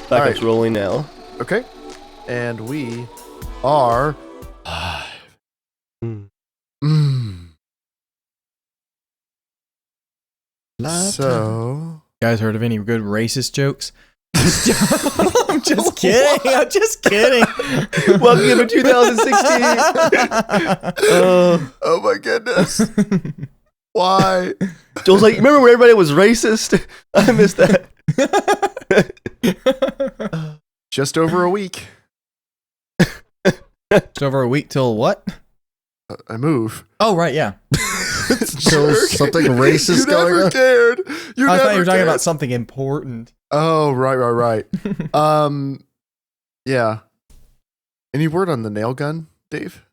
Backup's rolling now. Okay. And we are Live So You guys heard of any good racist jokes? I'm just kidding. I'm just kidding. Welcome to 2016. oh my goodness. Why? Joel's like, remember when everybody was racist? I missed that. Just over a week. It's over a week till what? I move. Oh, right, yeah. Joel's something racist You going never on. cared. You I thought never you were talking cared. about something important. Oh, right. Yeah. Any word on the nail gun, Dave?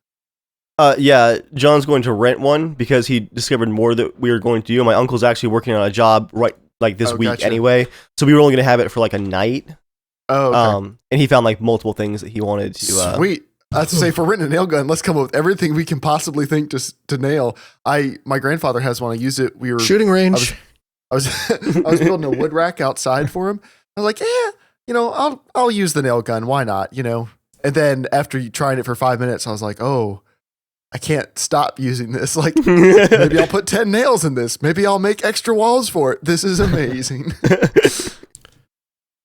Yeah, John's going to rent one because he discovered more that we were going to do. My uncle's actually working on a job this week gotcha. anyway, so we were only going to have it for like a night. Oh, okay. And he found like multiple things that he wanted to. Sweet. I have to say, for renting a nail gun, let's come up with everything we can possibly think just to nail. My grandfather has one. I used it. We were Shooting range. I was I was building a wood rack outside for him. I was like, I'll use the nail gun. Why not? And then after trying it for 5 minutes, I was like, oh, I can't stop using this. Like, maybe I'll put 10 nails in this. Maybe I'll make extra walls for it. This is amazing.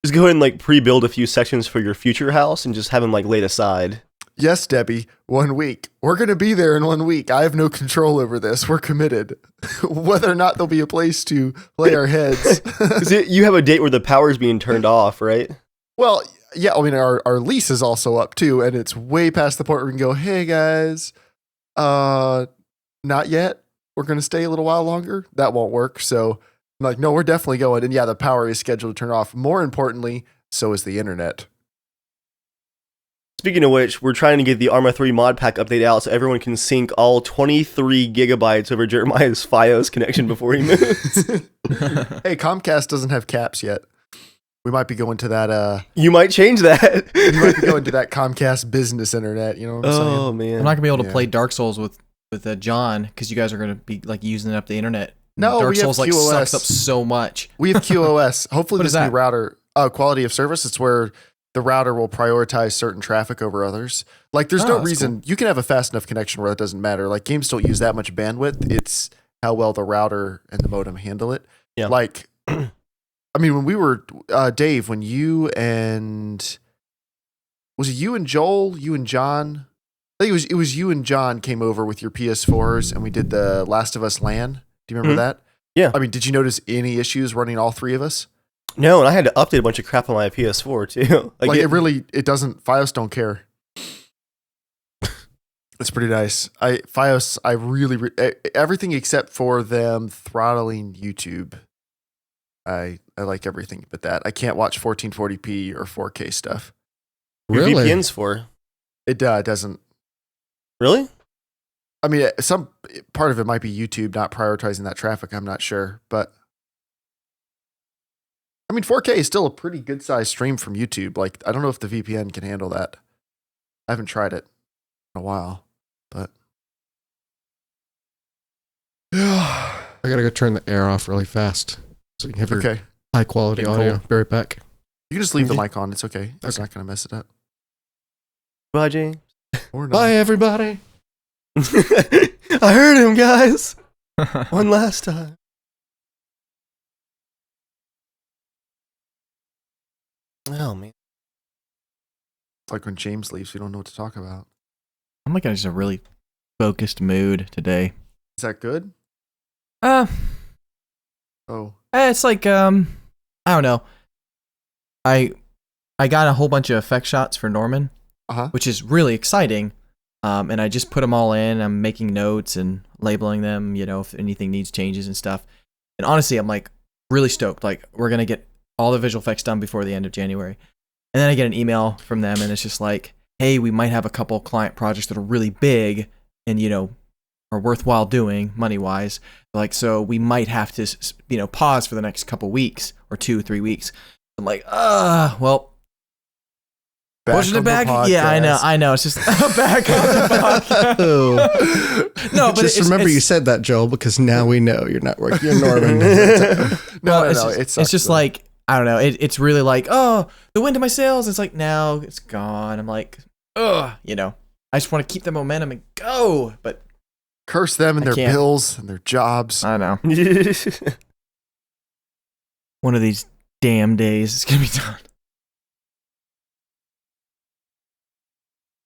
Just go ahead and like pre-build a few sections for your future house and just have them like laid aside. Yes, Debbie, 1 week. We're going to be there in 1 week. I have no control over this. We're committed. Whether or not there'll be a place to lay our heads. You have a date where the power's being turned off, right? Well, yeah, I mean, our lease is also up too, and it's way past the point where we can go, hey guys, not yet. We're going to stay a little while longer. That won't work. So I'm like, no, we're definitely going. And yeah, the power is scheduled to turn off. More importantly, so is the internet. Speaking of which, we're trying to get the Arma 3 mod pack update out so everyone can sync all 23 gigabytes over Jeremiah's Fios connection before he moves. Hey, Comcast doesn't have caps yet. We might be going to that. You might change that. You might be going to that Comcast business internet. You know what I'm saying? Oh, man. I'm not gonna be able to Yeah. play Dark Souls with John because you guys are gonna be like using up the internet. No, Dark we have Souls like QoS. sucks up so much. We have QoS. Hopefully, What this is new that? router, quality of service. It's where the router will prioritize certain traffic over others. Like, there's no that's reason you can have a fast enough connection where that doesn't matter. Like, games don't use that much bandwidth. It's how well the router and the modem handle it. Yeah. Like, I mean, when we were Dave, when you and was it you and Joel, you and John? I think it was you and John came over with your PS4s and we did the Last of Us LAN. Do you remember that? Yeah. I mean, did you notice any issues running all three of us? No, and I had to update a bunch of crap on my PS4 too. It doesn't. Fios don't care. It's pretty nice. Fios, I really everything except for them throttling YouTube. I like everything but that. I can't watch 1440p or 4K stuff. Your Really? VPN's for. It doesn't. Really? I mean, some part of it might be YouTube not prioritizing that traffic. I'm not sure, but I mean, 4K is still a pretty good sized stream from YouTube. Like, I don't know if the VPN can handle that. I haven't tried it in a while, but I gotta go turn the air off really fast so you can have your okay. high quality Getting audio. cold. Be right back. You can just leave the mic on. It's okay. It's not going to mess it up. Bye, James. Or not. Bye, everybody. I heard him, guys. One last time. Oh, man. It's like when James leaves, we don't know what to talk about. I'm like in just a really focused mood today. Is that good? Uh, Oh, it's like I don't know. I got a whole bunch of effect shots for Norman, which is really exciting. And I just put them all in. I'm making notes and labeling them, if anything needs changes and stuff. And honestly, I'm like really stoked. Like, we're going to get all the visual effects done before the end of January. And then I get an email from them and it's just like, hey, we might have a couple client projects that are really big and, are worthwhile doing money wise. Like, so we might have to, pause for the next couple weeks or 2-3 weeks. I'm like, well, pushing it back. Yeah, I know. It's just back on the podcast. No, but just remember you said that, Joel, because now we know you're not working. You're Norman. no. It's just like I don't know. It's really like, oh, the wind in my sails. It's like, now it's gone. I'm like, ugh, you know, I just want to keep the momentum and go. But curse them and their bills and their jobs. I know. One of these damn days it's going to be done.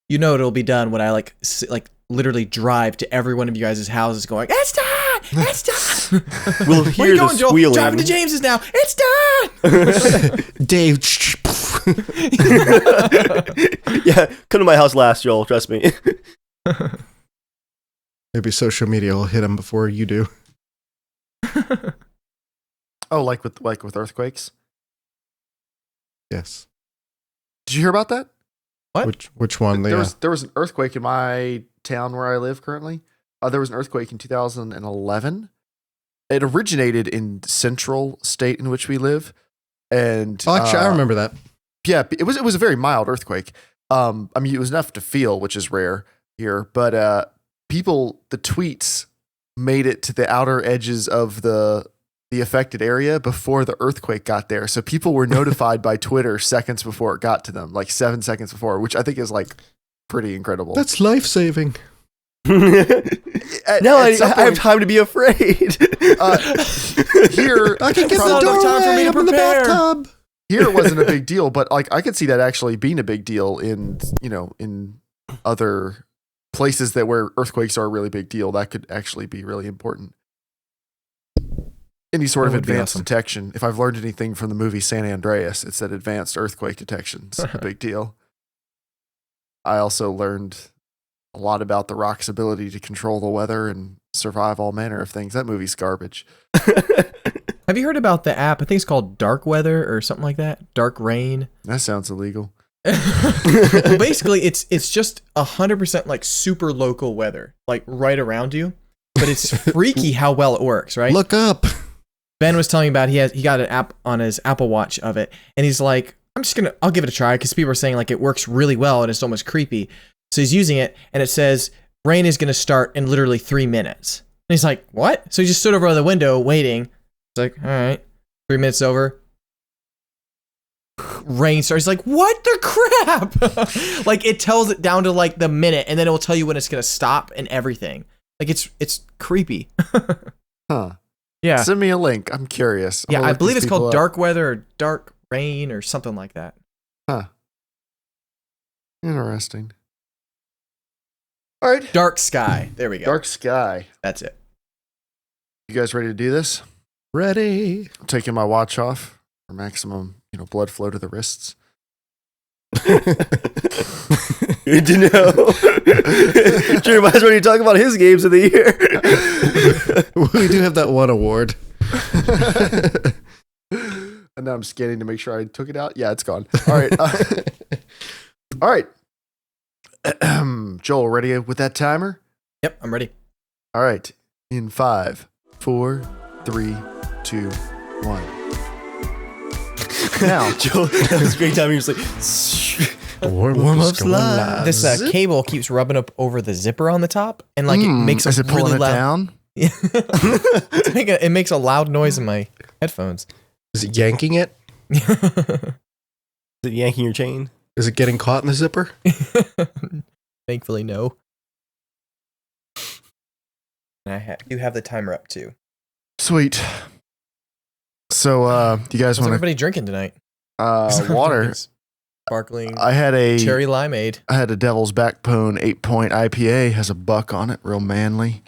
You know it'll be done when I like literally drive to every one of you guys' houses going, it's done! It's done! We'll hear the squealing. Driving to James's now. It's done! Dave. Yeah, come to my house last, Joel. Trust me. Maybe social media will hit him before you do. Oh, like with earthquakes? Yes. Did you hear about that? What? Which one? There was an earthquake in my town where I live currently. There was an earthquake in 2011. It originated in central state in which we live, and actually, I remember that. Yeah, it was a very mild earthquake. I mean, it was enough to feel, which is rare here. But the tweets made it to the outer edges of the affected area before the earthquake got there. So people were notified by Twitter seconds before it got to them, like 7 seconds before, which I think is like pretty incredible. That's life-saving. Now I have time to be afraid. Here, I can get the doorway. I'm in the bathtub. Here it wasn't a big deal, but like I could see that actually being a big deal in other places where earthquakes are a really big deal. That could actually be really important. Any sort of advanced detection. If I've learned anything from the movie San Andreas, it's that advanced earthquake detection's a big deal. I also learned a lot about the rock's ability to control the weather and survive all manner of things. That movie's garbage. Have you heard about the app? I think it's called Dark Weather or something like that. Dark Rain. That sounds illegal. Well, basically, it's just 100% like super local weather, like right around you. But it's freaky how well it works, right? Look up. Ben was telling me about he got an app on his Apple Watch of it, and he's like, I'll give it a try because people are saying like it works really well and it's almost creepy. So he's using it, and it says rain is going to start in literally 3 minutes. And he's like, what? So he just stood over by the window waiting. It's like, all right, 3 minutes over. Rain starts. He's like, what the crap? Like it tells it down to like the minute, and then it will tell you when it's going to stop and everything. Like it's creepy. Huh. Yeah. Send me a link. I'm curious. Yeah, I believe it's called Dark Weather or Dark Rain or something like that. Huh. Interesting. All right. Dark Sky. There we go. Dark Sky. That's it. You guys ready to do this? Ready. I'm taking my watch off for maximum, blood flow to the wrists. Good to know. Jeremiah's ready to talk about his games of the year. We do have that one award. And now I'm scanning to make sure I took it out. Yeah, it's gone. All right. All right. Joel, ready with that timer? Yep, I'm ready. All right. In 5, 4, 3, 2, 1. Now, Joel, that was a great time. He was like, Warm-up's going live. This cable keeps rubbing up over the zipper on the top, and like it makes is a it pulling really it loud. down? It makes a loud noise in my headphones. Is it yanking it? is it yanking your chain? Is it getting caught in the zipper? Thankfully, no. And I do have the timer up too. Sweet. So, you guys What's want everybody drinking tonight? water? Sparkling I had a cherry limeade. I had a Devil's Backbone 8-point IPA. Has a buck on it, real manly.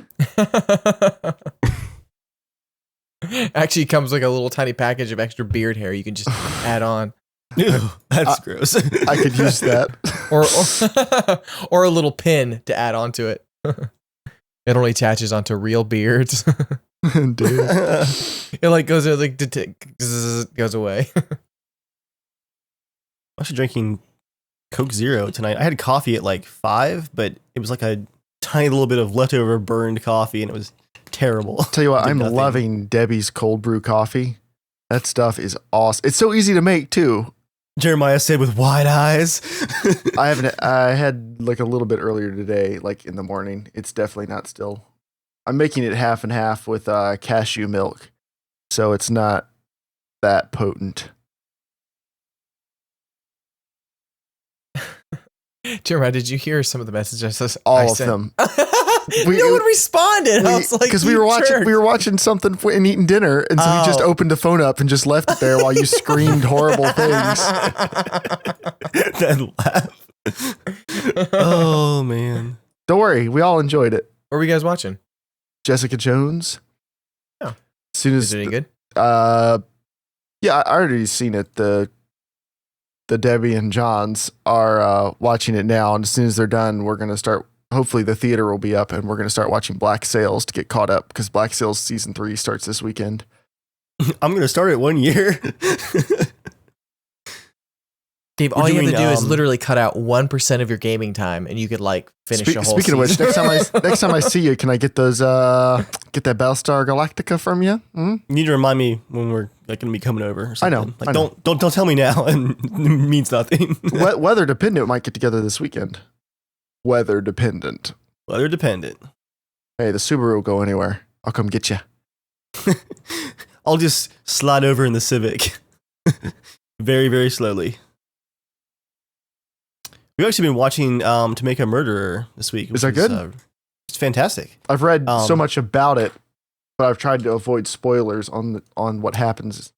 Actually, it comes like a little tiny package of extra beard hair you can just add on. Ew, that's gross. I could use that. or a little pin to add onto it. It only attaches onto real beards. Dude. It like goes goes away. I was drinking Coke Zero tonight. I had coffee at like 5, but it was like a tiny little bit of leftover burned coffee, and it was terrible. Tell you what, Did I'm nothing. loving Debbie's cold brew coffee. That stuff is awesome. It's so easy to make too. Jeremiah said with wide eyes. I had like a little bit earlier today, like in the morning. It's definitely not still. I'm making it half and half with cashew milk, so it's not that potent. Jeremiah, did you hear some of the messages? All of them. No one responded. I was like, because we were watching something and eating dinner, and so he just opened the phone up and just left it there while you screamed horrible things. That laugh. Oh man. Don't worry, we all enjoyed it. What were you guys watching? Jessica Jones. Oh. As soon as Is it any good? Yeah, I already seen it. The Debbie and Johns are watching it now, and as soon as they're done, we're gonna start. Hopefully, the theater will be up, and we're gonna start watching Black Sails to get caught up because Black Sails season 3 starts this weekend. I'm gonna start it 1 year. Dave, all you have to do is literally cut out 1% of your gaming time, and you could like finish a whole Speaking of which, next time I see you, can I get those get that Battlestar Galactica from you? You need to remind me when we're like going to be coming over. Or something. I know. Like, I know. Don't tell me now, and it means nothing. Weather dependent. Might get together this weekend. Weather dependent. Weather dependent. Hey, the Subaru will go anywhere. I'll come get you. I'll just slide over in the Civic, very very slowly. We've actually been watching To Make a Murderer this week. Is that good? It's fantastic. I've read so much about it, but I've tried to avoid spoilers on what happens.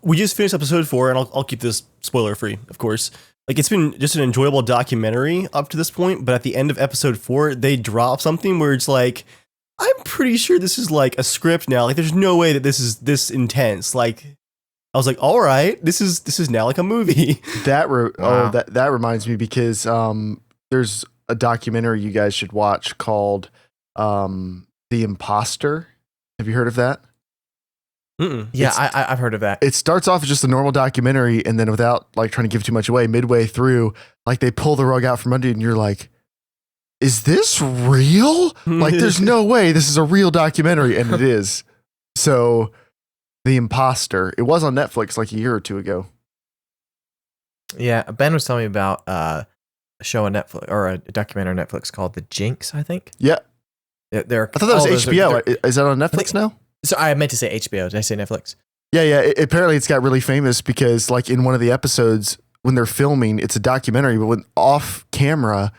We just finished episode 4, and I'll keep this spoiler free, of course. Like, it's been just an enjoyable documentary up to this point, but at the end of episode 4, they drop something where it's like, I'm pretty sure this is like a script now. Like, there's no way that this is this intense. Like, I was like, all right, this is now like a movie. That reminds me because there's a documentary you guys should watch called The Imposter. Have you heard of that? Mm-mm. Yeah, I've heard of that. It starts off as just a normal documentary, and then without like trying to give too much away, midway through, like they pull the rug out from under you, and you're like, "Is this real? Like, there's no way this is a real documentary," and it is. So, The Imposter. It was on Netflix like a year or two ago. Yeah, Ben was telling me about a show on Netflix or a documentary on Netflix called The Jinx, I think. Yeah. I thought that was HBO. Is that on Netflix now? So I meant to say HBO. Did I say Netflix? Yeah. Apparently, it's got really famous because, like, in one of the episodes when they're filming, it's a documentary, but when off camera,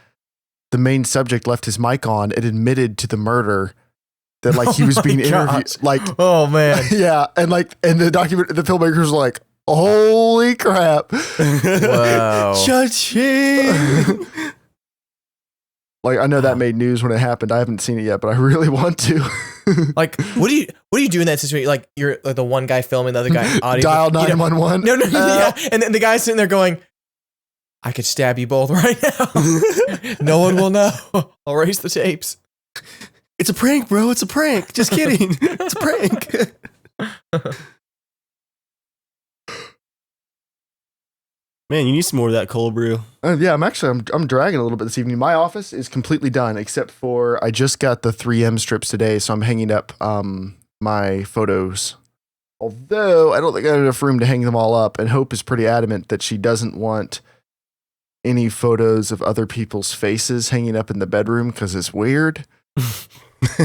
the main subject left his mic on and admitted to the murder. That like he was being interviewed. Like, oh man, yeah, and the filmmakers were like, holy crap! Wow, Cha-ching! Like, I know that made news when it happened. I haven't seen it yet, but I really want to. Like, what do you do in that situation? Like, you're like the one guy filming, the other guy audio. Dial 911. No, yeah. And then the guy's sitting there going, "I could stab you both right now. No one will know. I'll erase the tapes." It's a prank, bro. It's a prank. Just kidding. It's a prank. Man, you need some more of that cold brew. Yeah, I'm dragging a little bit this evening. My office is completely done, except for I just got the 3M strips today, so I'm hanging up my photos. Although I don't think I have enough room to hang them all up, and Hope is pretty adamant that she doesn't want any photos of other people's faces hanging up in the bedroom because it's weird.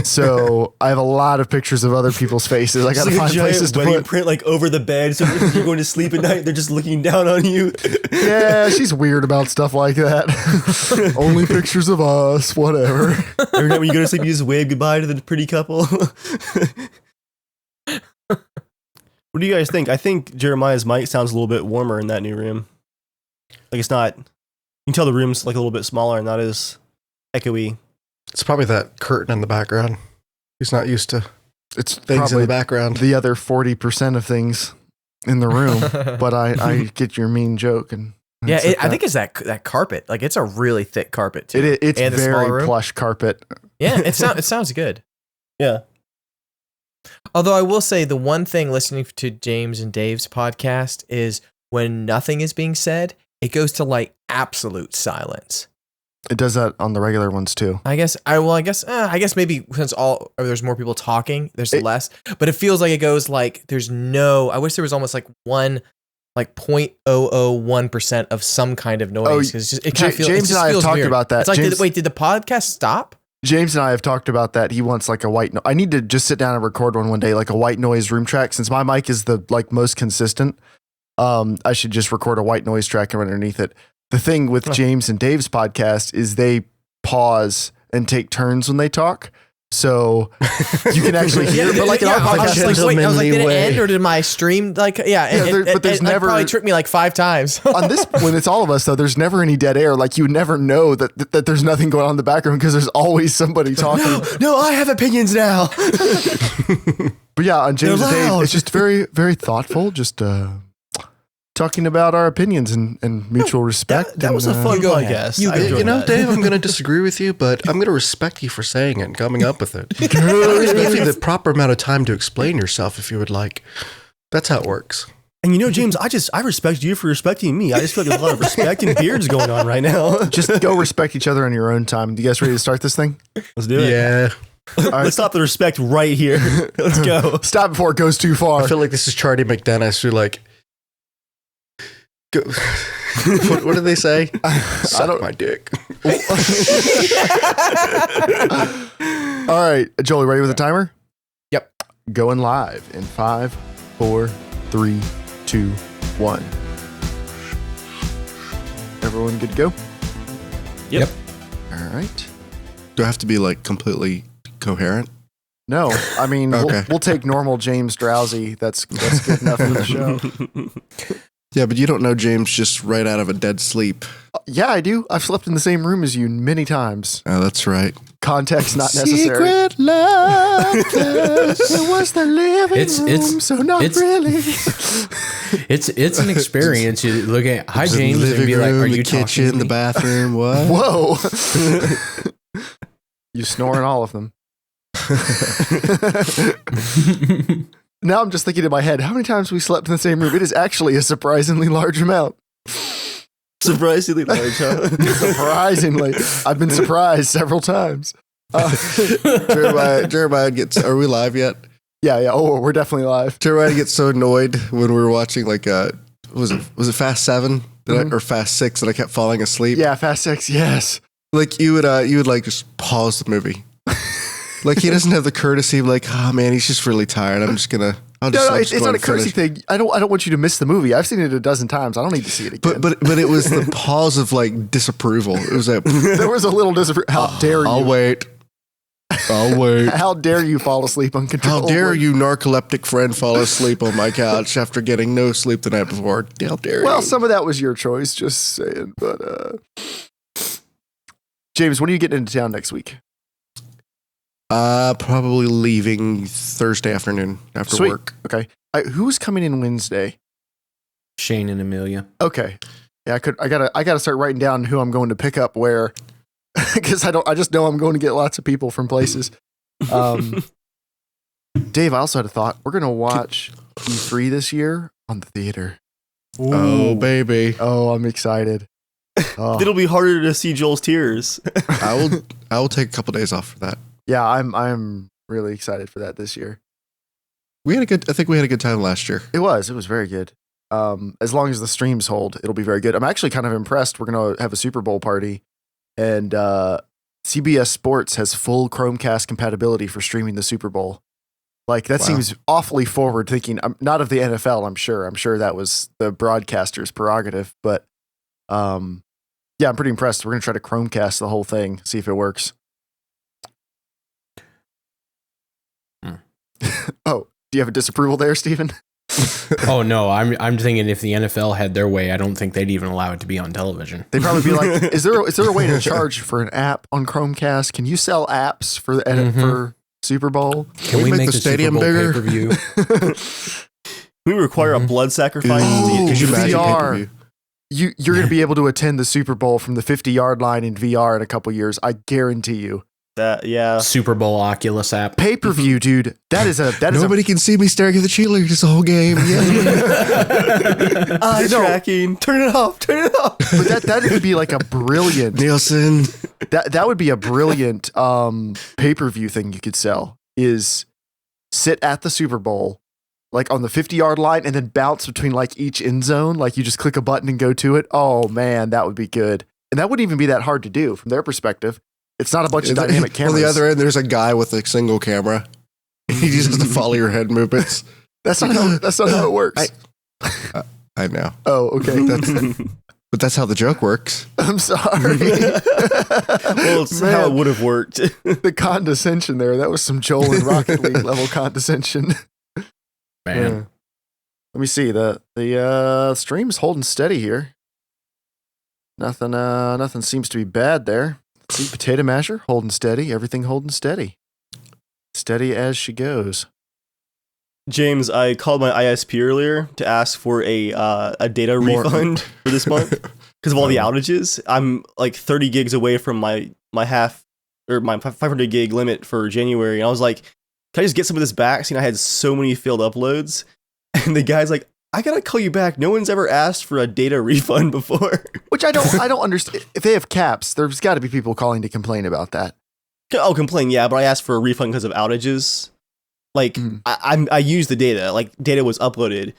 So I have a lot of pictures of other people's faces. I gotta find places to put print like over the bed, so if you're going to sleep at night, they're just looking down on you. Yeah, she's weird about stuff like that. Only pictures of us, whatever. Every night when you go to sleep, you just wave goodbye to the pretty couple. What do you guys think? I think Jeremiah's mic sounds a little bit warmer in that new room. Like, it's not. You can tell the room's like a little bit smaller and not as echoey. It's probably that curtain in the background. He's not used to it's things in the background. The other 40% of things in the room, but I get your mean joke. And yeah, I think it's that carpet. Like, it's a really thick carpet too. It's very plush carpet. Yeah, it sounds good. Yeah. Although I will say the one thing listening to James and Dave's podcast is when nothing is being said, it goes to like absolute silence. It does that on the regular ones too. I guess maybe since there's more people talking, there's less, but it feels like it goes like there's no. I wish there was almost like one, like 0.001% of some kind of noise because it kind of feels. James and I have talked about that. It's like, did the podcast stop? James and I have talked about that. He wants like a white. I need to just sit down and record one day, like a white noise room track. Since my mic is the like most consistent, I should just record a white noise track and run underneath it. the thing with James and Dave's podcast is they pause and take turns when they talk. So you can actually hear, but like in our I was podcast, just like, wait, I was like, did it end or did my stream like, but there's never probably tricked me like 5 times. on this, when it's all of us though, there's never any dead air. Like you never know that there's nothing going on in the background because there's always somebody talking. No, I have opinions now. But yeah, on James and Dave, loud. it's just very, very thoughtful. Just talking about our opinions and mutual respect. That was a fun go ahead. podcast. I enjoyed You know, that. Dave, I'm going to disagree with you, but I'm going to respect you for saying it and coming up with it. I'll give you the proper amount of time to explain yourself if you would like. That's how it works. And you know, James, I respect you for respecting me. I just feel like there's a lot of respect and beards going on right now. Just go respect each other on your own time. You guys ready to start this thing? Let's do it. Yeah. Let's stop the respect right here. Let's go. Stop before it goes too far. I feel like this is Charlie McDennis who like, go. What do they say? Suck my dick. All right, Joel, ready with the timer? Yep. Going live in 5, 4, 3, 2, 1. Everyone good to go? Yep. All right. Do I have to be like completely coherent? No, I mean, Okay. we'll take normal James Drowsy. That's good enough for the show. Yeah, but you don't know James just right out of a dead sleep. Yeah, I do. I've slept in the same room as you many times. Oh, that's right. Context not necessary. Secret love. It was the living room, so not it's- really. It's an experience. You look at hi The James and living be like, room, "Are you the talking kitchen, to the me?" bathroom? What? Whoa. You snoring all of them. Now I'm just thinking in my head, how many times we slept in the same room? It is actually a surprisingly large amount. Surprisingly large, huh? Surprisingly. I've been surprised several times. Jeremiah gets. Are we live yet? Yeah. Oh, we're definitely live. Jeremiah gets so annoyed when we were watching like was it Fast 7 or Fast 6 that I kept falling asleep. Yeah, Fast 6, yes. Like you would like just pause the movie. Like he doesn't have the courtesy of like, oh man, he's just really tired. I'll just No, it's go not a and courtesy finish. thing. I don't want you to miss the movie. I've seen it a dozen times. I don't need to see it again. But it was the pause of like disapproval. It was like, there was a little how dare you? I'll wait. How dare you fall asleep How uncontrollably? dare you, narcoleptic friend, fall asleep on my couch after getting no sleep the night before? How dare Well, you? some of that was your choice, just saying. But James, when are you getting into town next week? Probably leaving Thursday afternoon after Sweet. work. Okay. Who's coming in Wednesday? Shane and Amelia. Okay. Yeah, I gotta start writing down who I'm going to pick up where, because I just know I'm going to get lots of people from places. Dave, I also had a thought. We're gonna watch E3 this year on the theater. Oh baby, Oh, I'm excited. Oh. It'll be harder to see Joel's tears. I will take a couple days off for that. Yeah, I'm really excited for that this year. I think we had a good time last year. It was very good. As long as the streams hold, it'll be very good. I'm actually kind of impressed. We're gonna have a Super Bowl party, and CBS Sports has full Chromecast compatibility for streaming the Super Bowl. Like that Wow. seems awfully forward thinking. Not of the NFL, I'm sure. I'm sure that was the broadcaster's prerogative, but yeah, I'm pretty impressed. We're gonna try to Chromecast the whole thing, see if it works. Oh, do you have a disapproval there, Stephen? Oh no, I'm thinking if the NFL had their way, I don't think they'd even allow it to be on television. They'd probably be like, is there a way to charge for an app on Chromecast? Can you sell apps for the for Super Bowl? Can we make the stadium bigger? Pay-per-view? We require a blood sacrifice. Ooh, Could you VR. imagine pay-per-view? You're going to be able to attend the Super Bowl from the 50-yard line in VR in a couple years. I guarantee you. Yeah. Super Bowl Oculus app. Pay-per-view, dude. That is Nobody can see me staring at the cheerleaders the whole game. Yeah. Eye tracking. Turn it off. Turn it off. But that would be like a brilliant Nielsen. that would be a brilliant pay-per-view thing you could sell. Is sit at the Super Bowl, like on the 50-yard line, and then bounce between like each end zone. Like you just click a button and go to it. Oh man, that would be good. And that wouldn't even be that hard to do from their perspective. It's not a bunch of dynamic cameras. On the other end, there's a guy with a single camera. He just has to follow your head movements. That's not how it works. I know. Oh, okay. But that's how the joke works. I'm sorry. Well, it's how it would have worked. The condescension there. That was some Joel and Rocket League level condescension. Man. Yeah. Let me see. The stream's holding steady here. Nothing seems to be bad there. See, potato masher holding steady. Everything holding steady. Steady as she goes. James, I called my ISP earlier to ask for a data refund for this month because of all the outages. I'm like 30 gigs away from my 500 gig limit for January, and I was like, "Can I just get some of this back?" Seeing I had so many failed uploads, and the guy's like, "I gotta call you back. No one's ever asked for a data refund before." Which I don't understand. If they have caps, there's got to be people calling to complain about that. Oh, complain, yeah, but I asked for a refund because of outages. Like, I used the data. Like, data was uploaded.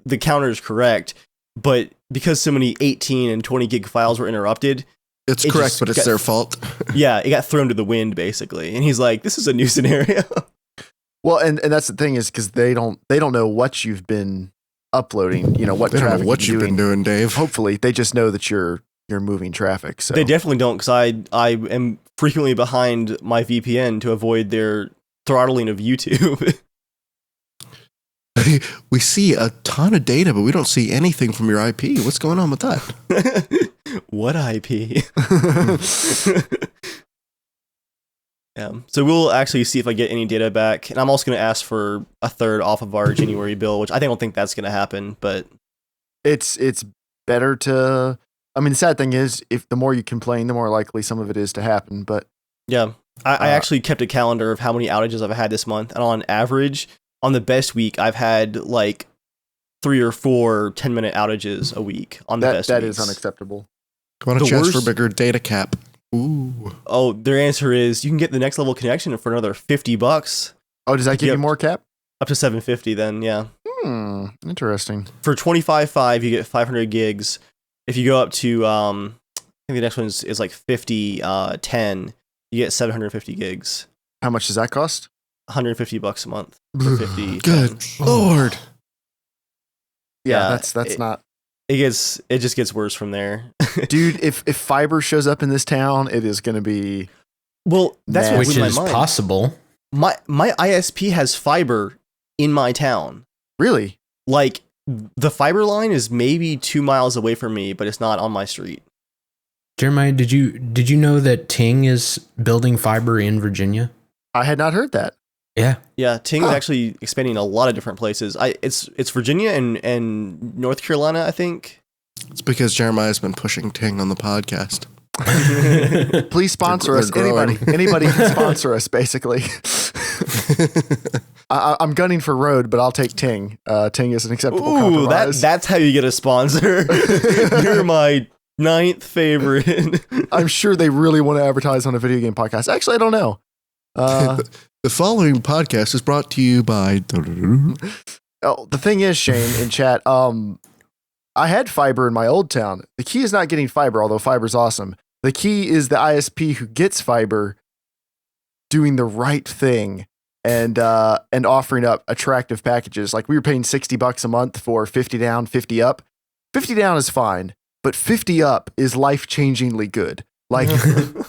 The counter is correct. But because so many 18 and 20 gig files were interrupted... It's correct, but it's their fault. Yeah, it got thrown to the wind, basically. And he's like, this is a new scenario. Well, and that's the thing is because they don't know what you've been uploading, what They don't traffic know what you've been doing, Dave. Hopefully, they just know that you're moving traffic. So They definitely don't, because I am frequently behind my VPN to avoid their throttling of YouTube. We see a ton of data, but we don't see anything from your IP. What's going on with that? What IP? Yeah. So we'll actually see if I get any data back. And I'm also going to ask for a third off of our January bill, which I don't think that's going to happen, but it's better to... I mean, the sad thing is, if the more you complain, the more likely some of it is to happen, but... Yeah. I actually kept a calendar of how many outages I've had this month. And on average, on the best week, I've had like 3 or 4 10-minute outages a week on the best That weeks. is unacceptable. Why don't The you ask for a worst- bigger data cap? Ooh. Oh, their answer is you can get the next level connection for another $50. Oh, does that give you Yep. more cap? Up to $750 then, yeah. Interesting. For $25.5, you get 500 gigs. If you go up to, I think the next one is like 50.10, you get 750 gigs. How much does that cost? $150 a month for 50. Good Lord. Yeah, Yeah, that's not... It just gets worse from there. Dude, if fiber shows up in this town, it is going to be... Well, that's Man. what Which blew my is mind. possible. My ISP has fiber in my town. Really? Like, the fiber line is maybe 2 miles away from me, but it's not on my street. Jeremiah, did you know that Ting is building fiber in Virginia? I had not heard that. Yeah. Yeah, Ting is actually expanding a lot of different places. It's Virginia and North Carolina, I think. It's because Jeremiah's been pushing Ting on the podcast. Please sponsor us. They're growing. Anybody can sponsor us, basically. I'm gunning for Rode, but I'll take Ting. Ting is an acceptable Ooh, compromise. that's how you get a sponsor. You're my 9th favorite. I'm sure they really want to advertise on a video game podcast. Actually, I don't know. The following podcast is brought to you by... Oh, the thing is, Shane, in chat, I had fiber in my old town. The key is not getting fiber, although fiber's awesome. The key is the ISP who gets fiber doing the right thing and offering up attractive packages. Like we were paying $60 a month for 50 down, 50 up. 50 down is fine, but 50 up is life-changingly good. Like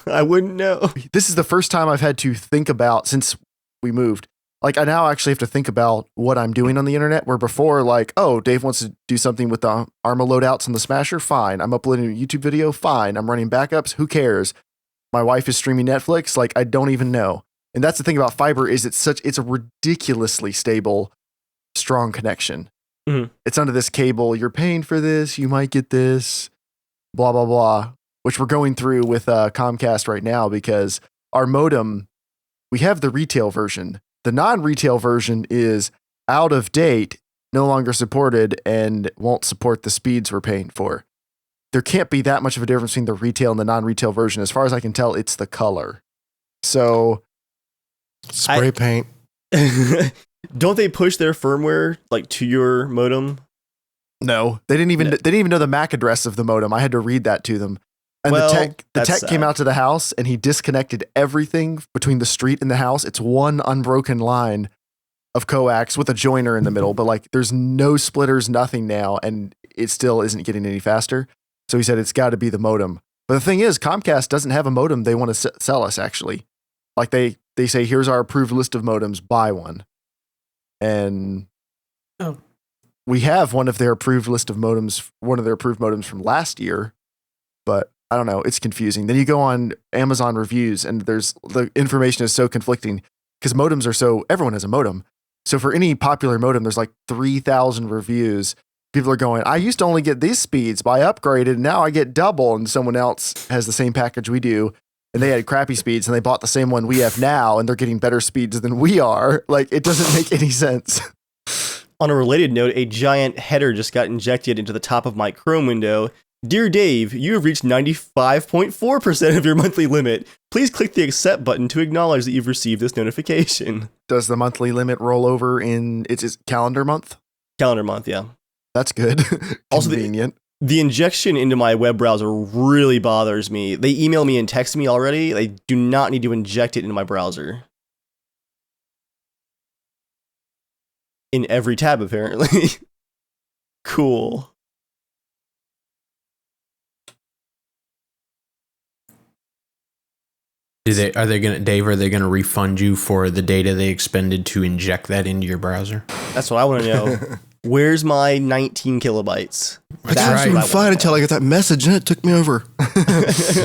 I wouldn't know. this is the first time I've had to think about since we moved. Like I now actually have to think about what I'm doing on the internet, where before, like, oh, Dave wants to do something with the Arma loadouts on the Smasher. Fine. I'm uploading a YouTube video. Fine. I'm running backups. Who cares? My wife is streaming Netflix. Like I don't even know. And that's the thing about fiber is it's a ridiculously stable, strong connection. Mhm. It's under this cable. You're paying for this. You might get this, blah, blah, blah, which we're going through with Comcast right now because our modem, we have the retail version. The non-retail version is out of date, no longer supported, and won't support the speeds we're paying for. There can't be that much of a difference between the retail and the non-retail version. As far as I can tell, it's the color. So Spray paint. Don't they push their firmware like to your modem? no, they didn't even know the MAC address of the modem. I had to read that to them. And Well, the tech that's came sad. out to the house and he disconnected everything between the street and the house. It's one unbroken line of coax with a joiner in the middle, but like there's no splitters, nothing now, and it still isn't getting any faster. So he said it's got to be the modem. But the thing is, Comcast doesn't have a modem they want to sell us, actually. Like they say, here's our approved list of modems, buy one. And we have one of their approved modems from last year, but I don't know, it's confusing. Then you go on Amazon reviews and the information is so conflicting because everyone has a modem. So for any popular modem, there's like 3,000 reviews. People are going, I used to only get these speeds, but I upgraded, and now I get double, and someone else has the same package we do, and they had crappy speeds, and they bought the same one we have now, and they're getting better speeds than we are. Like, it doesn't make any sense. On a related note, a giant header just got injected into the top of my Chrome window. Dear Dave, you have reached 95.4% of your monthly limit. Please click the accept button to acknowledge that you've received this notification. Does the monthly limit roll over in its calendar month? Calendar month, yeah. That's good. Also, convenient. The injection into my web browser really bothers me. They email me and text me already. They do not need to inject it into my browser. In every tab, apparently. Cool. Are they gonna refund you for the data they expended to inject that into your browser? That's what I want to know. Where's my 19 kilobytes? I was doing fine until I got that message and it took me over.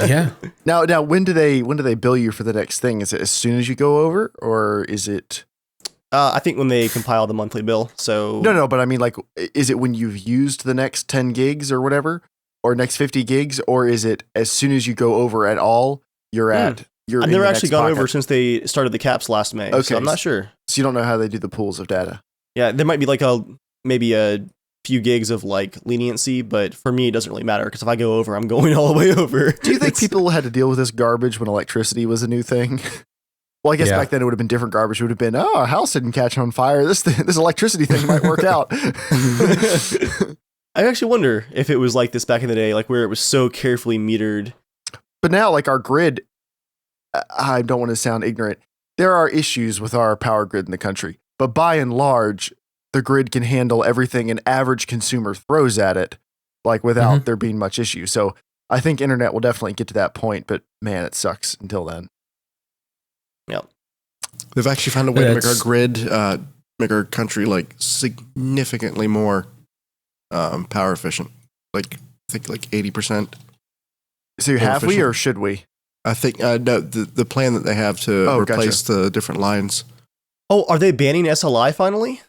Yeah. Now, when do they bill you for the next thing? Is it as soon as you go over, or is it? I think when they compile the monthly bill. So No, but I mean, like, is it when you've used the next 10 gigs or whatever, or next 50 gigs, or is it as soon as you go over at all? I've never actually gone over since they started the caps last May. Okay, so I'm not sure. So you don't know how they do the pools of data. Yeah, there might be like maybe a few gigs of like leniency, but for me it doesn't really matter because if I go over, I'm going all the way over. Do you think people had to deal with this garbage when electricity was a new thing? Well, I guess back then it would have been different garbage. It would have been, our house didn't catch on fire. This electricity thing might work out. I actually wonder if it was like this back in the day, like where it was so carefully metered. But now, like our grid, I don't want to sound ignorant. There are issues with our power grid in the country, but by and large, the grid can handle everything an average consumer throws at it, like without there being much issue. So I think internet will definitely get to that point, but man, it sucks until then. Yep. They've actually found a way to make our grid, make our country like significantly more power efficient. Like I think like 80%. So have we or should we? I think no. The plan that they have to replace the different lines. Oh, are they banning SLI finally?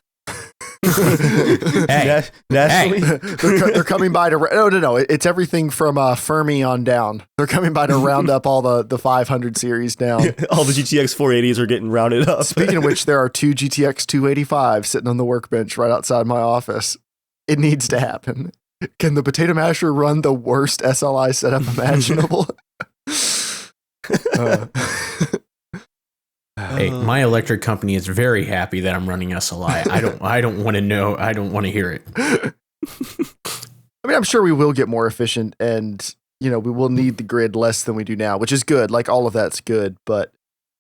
Nationally? They're coming by to no. It's everything from Fermi on down. They're coming by to round up all the 500 series down. All the GTX 480s are getting rounded up. Speaking of which, there are 2 GTX 285 sitting on the workbench right outside my office. It needs to happen. Can the potato masher run the worst SLI setup imaginable? Hey, my electric company is very happy that I'm running SLI. I don't want to know. I don't want to hear it. I mean, I'm sure we will get more efficient, and we will need the grid less than we do now, which is good. Like all of that's good, but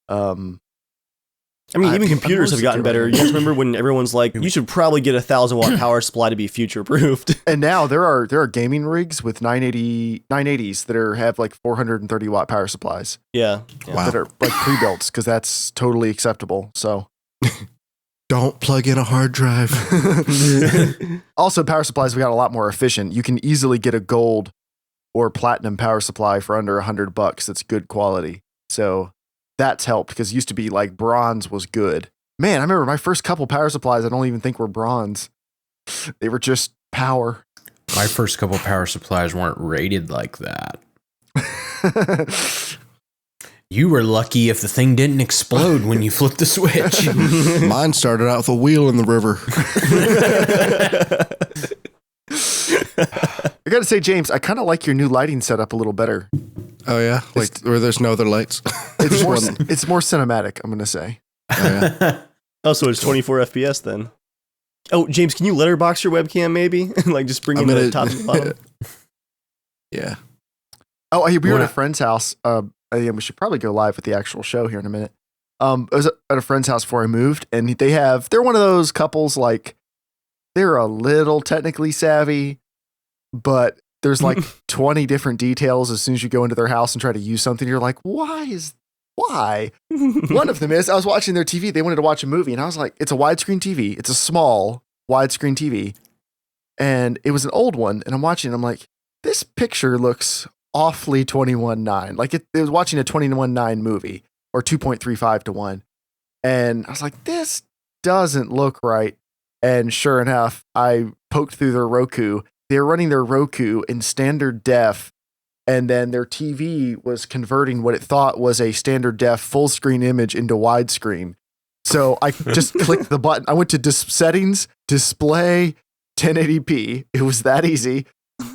I mean, even computers have gotten better. You guys remember when everyone's like, you should probably get a 1,000-watt power supply to be future-proofed. And now there are gaming rigs with 980s that have like 430-watt power supplies. Yeah. Wow. That are like pre-built because that's totally acceptable. So don't plug in a hard drive. Also, power supplies have got a lot more efficient. You can easily get a gold or platinum power supply for under $100. That's good quality. So that's helped because it used to be like bronze was good. Man, I remember my first couple power supplies, I don't even think were bronze. They were just power. My first couple power supplies weren't rated like that. You were lucky if the thing didn't explode when you flipped the switch. Mine started out with a wheel in the river. I gotta say, James, I kind of like your new lighting setup a little better. Oh yeah, like where there's no other lights. It's more cinematic, I'm gonna say. Oh, yeah. Oh, so it's 24 FPS then. Oh, James, can you letterbox your webcam maybe? Like just bring in the top and bottom? Yeah. Oh, we were at a friend's house. We should probably go live with the actual show here in a minute. I was at a friend's house before I moved, and they're one of those couples, like, they're a little technically savvy, but there's like 20 different details as soon as you go into their house and try to use something. You're like, why? One of them is, I was watching their TV. They wanted to watch a movie, and I was like, it's a widescreen TV. It's a small widescreen TV. And it was an old one, and I'm watching, and I'm like, this picture looks awfully 21:9. Like it was watching a 21:9 movie, or 2.35 to 1. And I was like, this doesn't look right. And sure enough, I poked through their Roku. They were running their Roku in standard def, and then their TV was converting what it thought was a standard def full screen image into widescreen. So I just clicked the button. I went to settings, display, 1080p. It was that easy.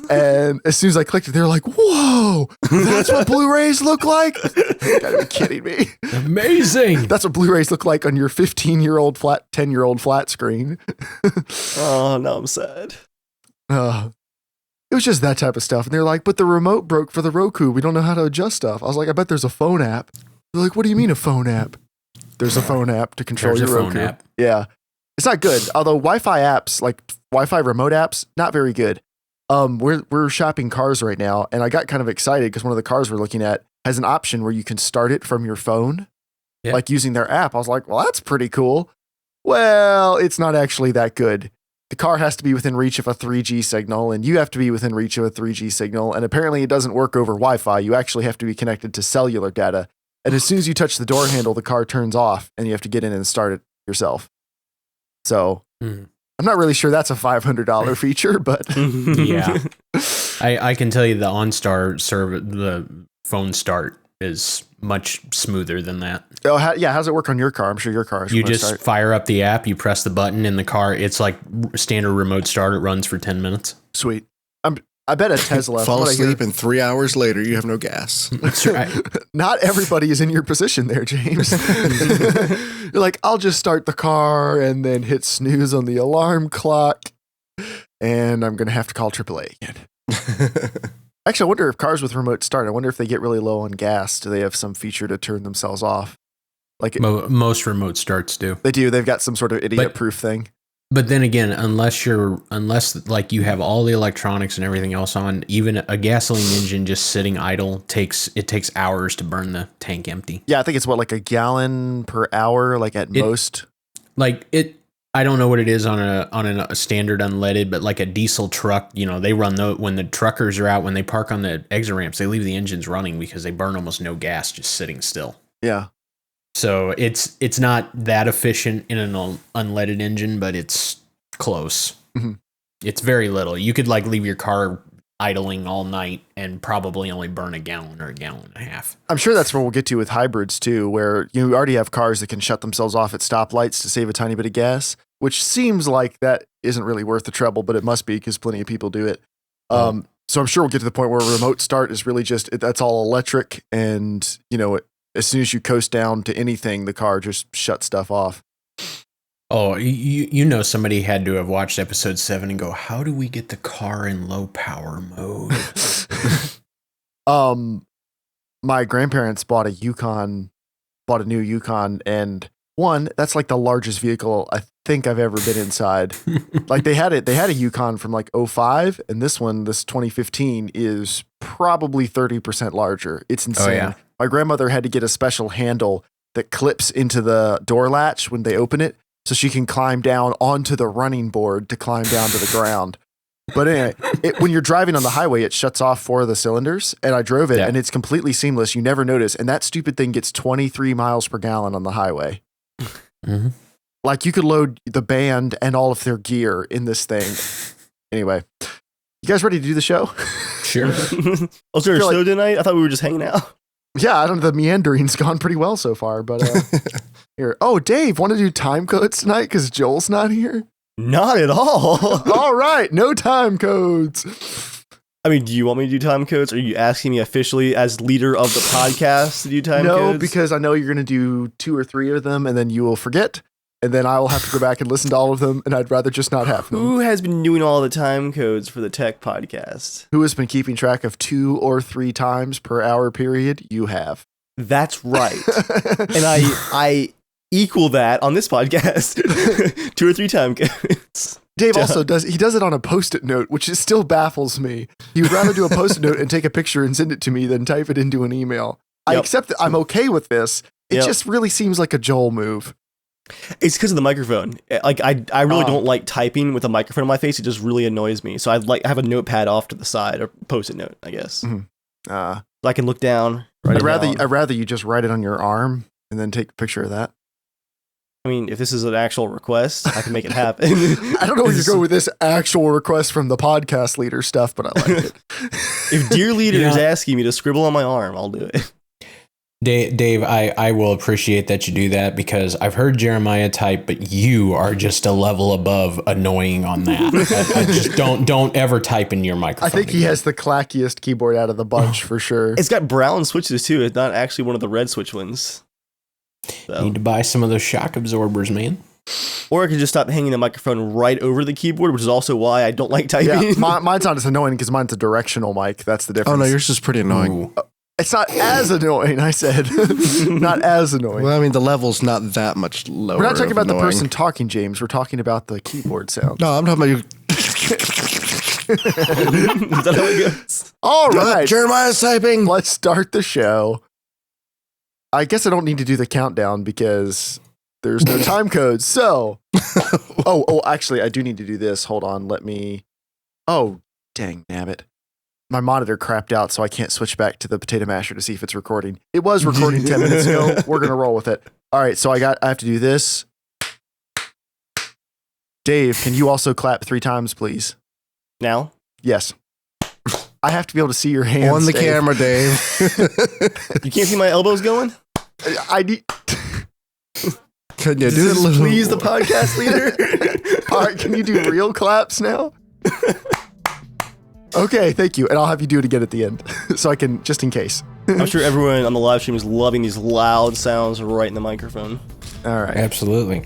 And as soon as I clicked it, they were like, whoa, that's what Blu-rays look like? You gotta be kidding me. Amazing. That's what Blu-rays look like on your 15-year-old flat, 10-year-old flat screen. Oh, now I'm sad. It was just that type of stuff. And they're like, but the remote broke for the Roku. We don't know how to adjust stuff. I was like, I bet there's a phone app. They're like, what do you mean a phone app? There's a phone app to control your Roku. Phone app. Yeah. It's not good. Although Wi-Fi apps, like Wi-Fi remote apps, not very good. We're shopping cars right now, and I got kind of excited because one of the cars we're looking at has an option where you can start it from your phone, like using their app. I was like, well, that's pretty cool. Well, it's not actually that good. The car has to be within reach of a 3G signal, and you have to be within reach of a 3G signal, and apparently it doesn't work over Wi-Fi. You actually have to be connected to cellular data, and as soon as you touch the door handle, the car turns off, and you have to get in and start it yourself. So... I'm not really sure that's a $500 feature, but yeah, I can tell you the OnStar the phone start is much smoother than that. Oh, how's it work on your car? I'm sure your car is. You just fire up the app, you press the button in the car. It's like standard remote start. It runs for 10 minutes. Sweet. I bet a Tesla. Fall asleep, and 3 hours later, you have no gas. That's right. Not everybody is in your position there, James. You're like, I'll just start the car and then hit snooze on the alarm clock, and I'm going to have to call AAA again. Actually, I wonder if cars with remote start, I wonder if they get really low on gas. Do they have some feature to turn themselves off? Like most remote starts do. They do. They've got some sort of idiot-proof thing. But then again, unless like you have all the electronics and everything else on, even a gasoline engine just sitting idle takes hours to burn the tank empty. Yeah, I think it's like a gallon per hour, like at most. Like it, I don't know what it is on a standard unleaded, but like a diesel truck, they run when the truckers are out, when they park on the exit ramps, they leave the engines running because they burn almost no gas just sitting still. Yeah. So it's not that efficient in an unleaded engine, but it's close. Mm-hmm. It's very little. You could like leave your car idling all night and probably only burn a gallon or a gallon and a half. I'm sure that's where we'll get to with hybrids too, where you already have cars that can shut themselves off at stoplights to save a tiny bit of gas, which seems like that isn't really worth the trouble, but it must be because plenty of people do it. So I'm sure we'll get to the point where remote start is really just, that's all electric, and as soon as you coast down to anything, the car just shuts stuff off. Oh, somebody had to have watched episode 7 and go, how do we get the car in low power mode? My grandparents bought a new Yukon, and that's like the largest vehicle I think I've ever been inside. Like they had a Yukon from like 2005, and this 2015 is probably 30% larger. It's insane. Oh, yeah. My grandmother had to get a special handle that clips into the door latch when they open it, so she can climb down onto the running board to climb down to the ground. But anyway, when you're driving on the highway, it shuts off 4 of the cylinders, and I drove it, and it's completely seamless. You never notice, and that stupid thing gets 23 miles per gallon on the highway. Mm-hmm. Like you could load the band and all of their gear in this thing. Anyway, you guys ready to do the show? Sure. Was there a show tonight? I thought we were just hanging out. Yeah, I don't know. The meandering's gone pretty well so far, but here. Oh, Dave, want to do time codes tonight because Joel's not here? Not at all. All right, no time codes. I mean, do you want me to do time codes? Or are you asking me officially as leader of the podcast to do time codes? No, because I know you're going to do 2 or 3 of them, and then you will forget, and then I will have to go back and listen to all of them, and I'd rather just not have them. Who has been doing all the time codes for the tech podcast? Who has been keeping track of 2 or 3 times per hour period? You have. That's right. And I equal that on this podcast. 2 or 3 time codes. Dave also does it on a Post-it note, which is still baffles me. He would rather do a Post-it note and take a picture and send it to me than type it into an email. I accept that I'm okay with this. It just really seems like a Joel move. It's because of the microphone. Like I really don't like typing with a microphone on my face. It just really annoys me. So I have a notepad off to the side or Post-it note, I guess. Mm-hmm. So I can look down. I'd rather you just write it on your arm and then take a picture of that. I mean, if this is an actual request, I can make it happen. I don't know where you're going with this actual request from the podcast leader stuff, but I like it. If Dear Leader is asking me to scribble on my arm, I'll do it. Dave, I will appreciate that you do that because I've heard Jeremiah type, but you are just a level above annoying on that. I just don't ever type in your microphone. I think he has the clackiest keyboard out of the bunch for sure. It's got brown switches too. It's not actually one of the red switch ones. So. Need to buy some of those shock absorbers, man. Or I could just stop hanging the microphone right over the keyboard, which is also why I don't like typing. Yeah, mine's not as annoying because mine's a directional mic. That's the difference. Oh, no, yours is pretty annoying. It's not as annoying, I said. Not as annoying. Well, I mean, the level's not that much lower. We're not talking about the person talking, James. We're talking about the keyboard sound. No, I'm talking about you. Is that how it goes? All right. Jeremiah's typing. Let's start the show. I guess I don't need to do the countdown because there's no time code. So, actually, I do need to do this. Hold on. Oh, dang, nabbit. My monitor crapped out, so I can't switch back to the potato masher to see if it's recording. It was recording 10 minutes ago. We're going to roll with it. All right, so I have to do this. Dave, can you also clap 3 times, please? Now? Yes. I have to be able to see your hands. On the Dave. camera, Dave. You can't see my elbows going? I need. Can you do it a little please more? The podcast leader? All right, can you do real claps now? Okay, thank you. And I'll have you do it again at the end so I can, just in case. I'm sure everyone on the live stream is loving these loud sounds right in the microphone. All right. Absolutely.